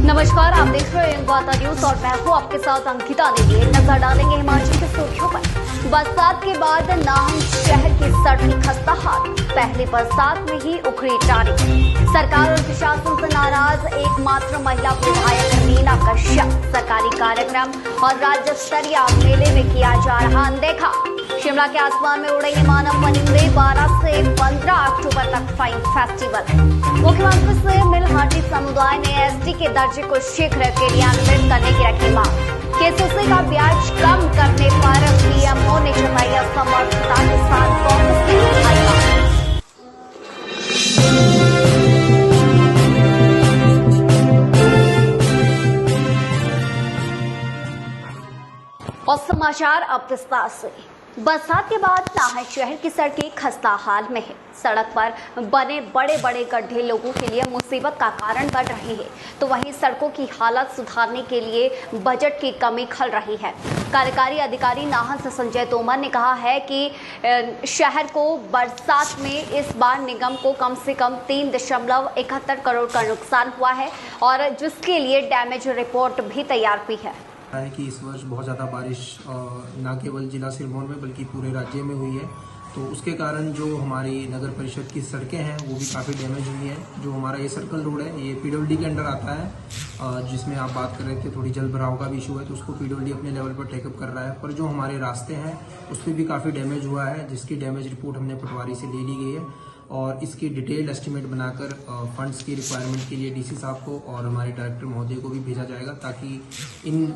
नमस्कार, आप देख रहे हैं वार्ता न्यूज और मैं हूं आपके साथ अंकिता देवी। नजर डालेंगे हिमाचल की सुर्खियों पर। बरसात के बाद नाहन शहर की सड़कें खस्ता हाल, पहली बरसात में ही उखड़ी टारी। सरकार और प्रशासन से नाराज एकमात्र महिला विधायक रीना कश्यप। सरकारी कार्यक्रम और राज्य स्तरीय मेले में किया जा रहा अनदेखा। शिमला के आसमान में उड़ेंगे मानव परिंदे। 12 से 15 अक्टूबर तक फाइन फेस्टिवल। मुख्यमंत्री से मिल हाटी समुदाय ने एसटी के दर्जे को शीघ्र क्रियान्वित करने की रखी मांग। केसीसी का ब्याज कम करने पर पीएमओ ने जताई असमर्थता के साथ कांग्रेस ने उठाई मांग। और समाचार अब विस्तार से। बरसात के बाद नाहन शहर की सड़कें खस्ता हाल में है। सड़क पर बने बड़े बड़े गड्ढे लोगों के लिए मुसीबत का कारण बन रहे हैं, तो वहीं सड़कों की हालत सुधारने के लिए बजट की कमी खल रही है। कार्यकारी अधिकारी नाहन से संजय तोमर ने कहा है कि शहर को बरसात में इस बार निगम को कम से कम 3.71 करोड़ का नुकसान हुआ है और जिसके लिए डैमेज रिपोर्ट भी तैयार हुई है कि इस वर्ष बहुत ज़्यादा बारिश न केवल जिला सिरमौर में बल्कि पूरे राज्य में हुई है, तो उसके कारण जो हमारी नगर परिषद की सड़कें हैं वो भी काफ़ी डैमेज हुई हैं। जो हमारा ये सर्कल रोड है ये पीडब्ल्यूडी के अंडर आता है, जिसमें आप बात कर रहे थे थोड़ी जल भराव का भी इशू है, तो उसको पीडब्ल्यूडी अपने लेवल पर टेकअप कर रहा है। पर जो हमारे रास्ते हैं उस पर भी काफ़ी डैमेज हुआ है, जिसकी डैमेज रिपोर्ट हमने पटवारी से ले ली गई है और इसकी डिटेल्ड एस्टिमेट बनाकर फंड्स की रिक्वायरमेंट के लिए डीसी साहब को और हमारे डायरेक्टर महोदय को भी भेजा जाएगा, ताकि इन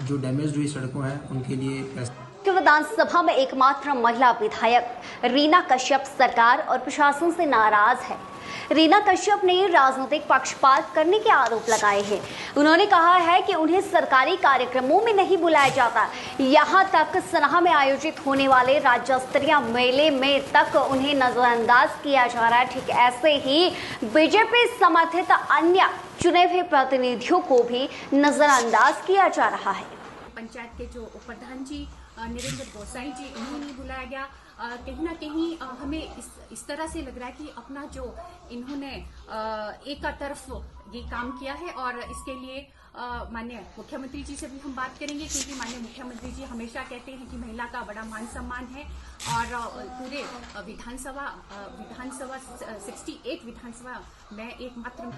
जो डैमेज हुई सड़कों हैं उनके लिए पैसे। विधानसभा में एकमात्र महिला विधायक रीना कश्यप सरकार और प्रशासन से नाराज है। रीना कश्यप ने राजनीतिक पक्षपात करने के आरोप लगाए हैं। उन्होंने कहा है कि उन्हें सरकारी कार्यक्रमों में नहीं बुलाया जाता, यहां तक सनाह में आयोजित होने वाले राज्य स्तरीय मेले में तक उन्हें नजरअंदाज किया जा रहा है। ठीक ऐसे ही बीजेपी समर्थित अन्य चुने हुए प्रतिनिधियों को भी नजरअंदाज किया जा रहा है। पंचायत के जो प्रधान जी नरेंद्र गोसाई जी, उन्हें नहीं बुलाया गया। कहीं ना कहीं हमें इस तरह से लग रहा है कि अपना जो इन्होंने एक तरफ ये काम किया है और इसके लिए माननीय मुख्यमंत्री जी से भी हम बात करेंगे, क्योंकि माननीय मुख्यमंत्री जी हमेशा कहते हैं कि महिला का बड़ा मान सम्मान है और पूरे विधानसभा 68 विधानसभा में एकमात्र।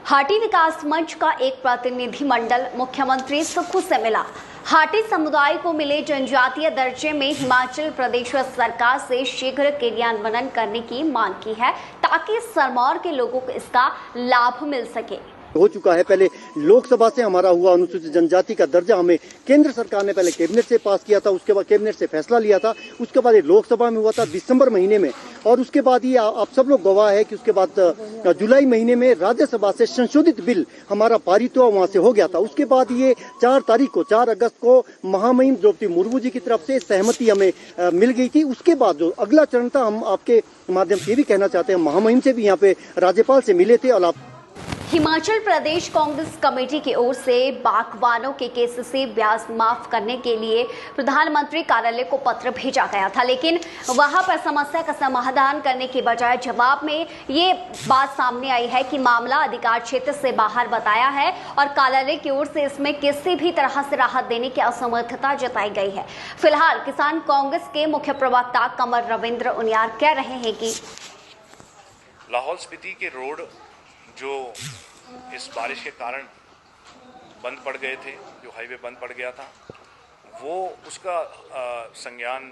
हाटी विकास मंच का एक प्रतिनिधि मंडल मुख्यमंत्री सुक्खू से मिला। हाटी समुदाय को मिले जनजातीय दर्जे में हिमाचल प्रदेश सरकार से शीघ्र क्रियान्वयन करने की मांग की है, ताकि सिरमौर के लोगों को इसका लाभ मिल सके। हो चुका है। पहले लोकसभा से हमारा हुआ अनुसूचित जनजाति का दर्जा हमें केंद्र सरकार ने पहले कैबिनेट से पास किया था, उसके बाद कैबिनेट से फैसला लिया था, उसके बाद ये लोकसभा में हुआ था दिसंबर महीने में, और उसके बाद ये आप सब लोग गवाह है कि उसके बाद जुलाई महीने में राज्यसभा से संशोधित बिल हमारा पारित हुआ, वहां से हो गया था। उसके बाद ये 4 अगस्त को महामहिम द्रौपदी मुर्मू जी की तरफ से सहमति हमें मिल गई थी। उसके बाद जो अगला चरण था, हम आपके माध्यम से भी कहना चाहते हैं, महामहिम से भी यहाँ पे राज्यपाल से मिले थे। और हिमाचल प्रदेश कांग्रेस कमेटी की ओर से बागवानों के केसीसी ब्याज माफ करने के लिए प्रधानमंत्री कार्यालय को पत्र भेजा गया था, लेकिन वहां पर समस्या का समाधान करने के बजाय जवाब में ये बात सामने आई है कि मामला अधिकार क्षेत्र से बाहर बताया है और कार्यालय की ओर से इसमें किसी भी तरह से राहत देने की असमर्थता जताई गई है। फिलहाल किसान कांग्रेस के मुख्य प्रवक्ता कमर रविंद्र उनियार कह रहे हैं कि लाहौल स्पीति के रोड जो इस बारिश के कारण बंद पड़ गए थे, जो हाईवे बंद पड़ गया था, वो उसका संज्ञान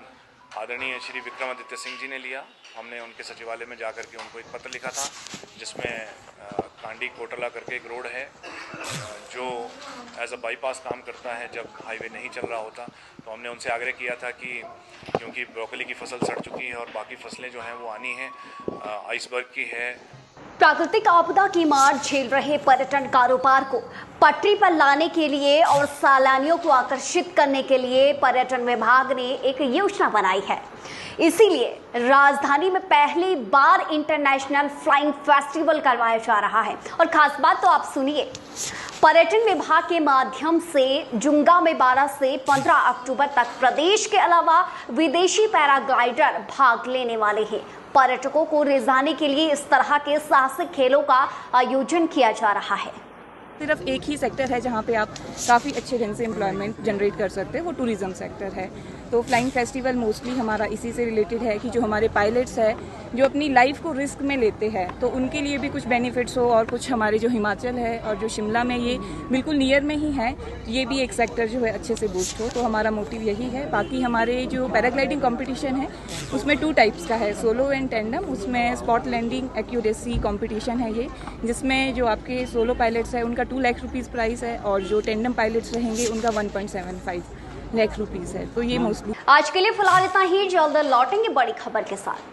आदरणीय श्री विक्रमादित्य सिंह जी ने लिया। हमने उनके सचिवालय में जाकर के उनको एक पत्र लिखा था, जिसमें कांडी कोटला करके एक रोड है जो एज अ बाईपास काम करता है जब हाईवे नहीं चल रहा होता। तो हमने उनसे आग्रह किया था कि क्योंकि ब्रोकली की फसल सड़ चुकी है और बाकी फसलें जो हैं वो आनी हैं, आइसबर्ग की है। प्राकृतिक आपदा की मार झेल रहे पर्यटन कारोबार को पटरी पर लाने के लिए और सैलानियों को आकर्षित करने के लिए पर्यटन विभाग ने एक योजना बनाई है। इसीलिए राजधानी में पहली बार इंटरनेशनल फ्लाइंग फेस्टिवल करवाया जा रहा है। और खास बात तो आप सुनिए, पर्यटन विभाग के माध्यम से जुंगा में 12 से 15 अक्टूबर तक प्रदेश के अलावा विदेशी पैराग्लाइडर भाग लेने वाले हैं। पर्यटकों को रिझाने के लिए इस तरह के साहसिक खेलों का आयोजन किया जा रहा है। सिर्फ एक ही सेक्टर है जहाँ पे आप काफ़ी अच्छे ढंग से एम्प्लॉयमेंट जनरेट कर सकते हैं, वो टूरिज़्म सेक्टर है। तो फ्लाइंग फेस्टिवल मोस्टली हमारा इसी से रिलेटेड है कि जो हमारे पायलट्स हैं जो अपनी लाइफ को रिस्क में लेते हैं तो उनके लिए भी कुछ बेनिफिट्स हो, और कुछ हमारे जो हिमाचल है और जो शिमला में ये बिल्कुल नियर में ही है, ये भी एक सेक्टर जो है अच्छे से बूस्ट हो। तो हमारा मोटिव यही है। बाकी हमारे जो पैराग्लाइडिंग कंपटीशन है उसमें 2 टाइप्स का है, सोलो एंड टेंडम। उसमें स्पॉट लैंडिंग एक्यूरेसी कंपटीशन है ये, जिसमें जो आपके सोलो पायलट्स है उनका 2 लाख रुपीज़ प्राइस है और जो टेंडम पायलट्स रहेंगे उनका 1.75 लाख रुपीज़ है। तो ये मोस्टली आज के लिए फिलहाल इतना ही, जल्द लौटेंगे बड़ी खबर के साथ।